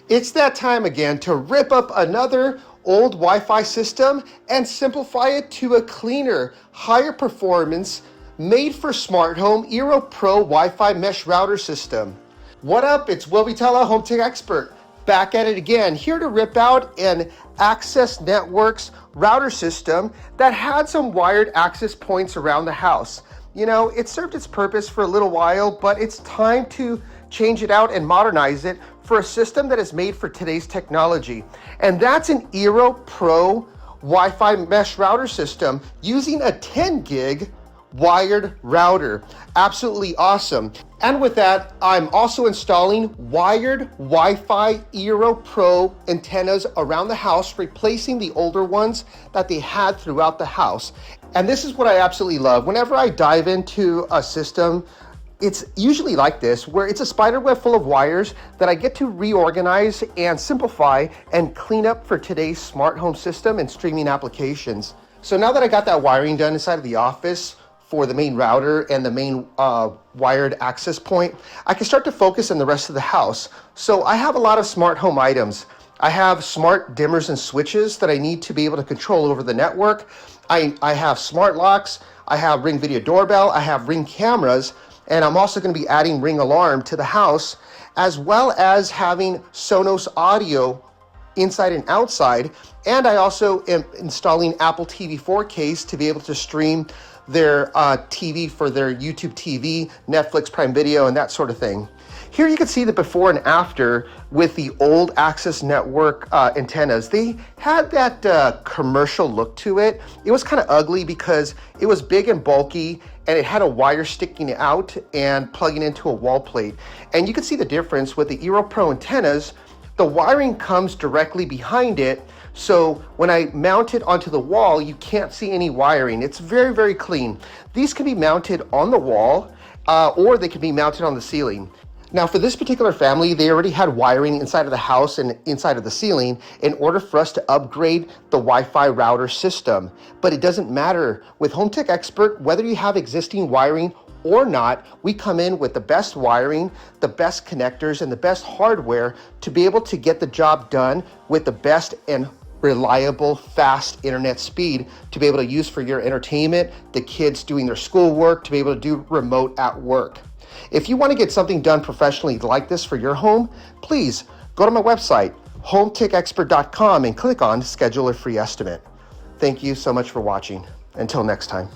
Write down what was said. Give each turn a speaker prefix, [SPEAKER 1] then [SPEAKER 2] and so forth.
[SPEAKER 1] It's that time again to rip up another old Wi-Fi system and simplify it to a cleaner, higher performance, made for smart home Eero Pro Wi-Fi mesh router system. What up? It's Will Vitela, Home Tech Expert, back at it again, here to rip out an Access Networks router system that had some wired access points around the house. You know, it served its purpose for a little while, but it's time to change it out and modernize it for a system that is made for today's technology. And that's an Eero Pro Wi-Fi mesh router system using a 10 gig wired router. Absolutely awesome. And with that, I'm also installing wired Wi-Fi Eero Pro antennas around the house, replacing the older ones that they had throughout the house. And this is what I absolutely love. Whenever I dive into a system, it's usually like this, where it's a spider web full of wires that I get to reorganize and simplify and clean up for today's smart home system and streaming applications. So now that I got that wiring done inside of the office for the main router and the main wired access point, I can start to focus on the rest of the house. So I have a lot of smart home items. I have smart dimmers and switches that I need to be able to control over the network. I have smart locks, I have Ring video doorbell, I have Ring cameras, and I'm also going to be adding Ring alarm to the house, as well as having Sonos audio inside and outside. And I also am installing Apple TV 4Ks to be able to stream their TV for their YouTube TV, Netflix Prime Video, and that sort of thing. Here you can see the before and after with the old Access Network antennas. They had that commercial look to it. It was kind of ugly because it was big and bulky, and it had a wire sticking out and plugging into a wall plate. And you can see the difference with the Eero Pro antennas. The wiring comes directly behind it, so when I mount it onto the wall, you can't see any wiring. It's very, very clean. These can be mounted on the wall, or they can be mounted on the ceiling. Now for this particular family, they already had wiring inside of the house and inside of the ceiling in order for us to upgrade the Wi-Fi router system. But it doesn't matter. With Home Tech Expert, whether you have existing wiring or not, we come in with the best wiring, the best connectors, and the best hardware to be able to get the job done with the best and reliable, fast internet speed to be able to use for your entertainment, the kids doing their schoolwork, to be able to do remote at work. If you want to get something done professionally like this for your home, please go to my website, hometechexpert.com, and click on Schedule a Free Estimate. Thank you so much for watching. Until next time.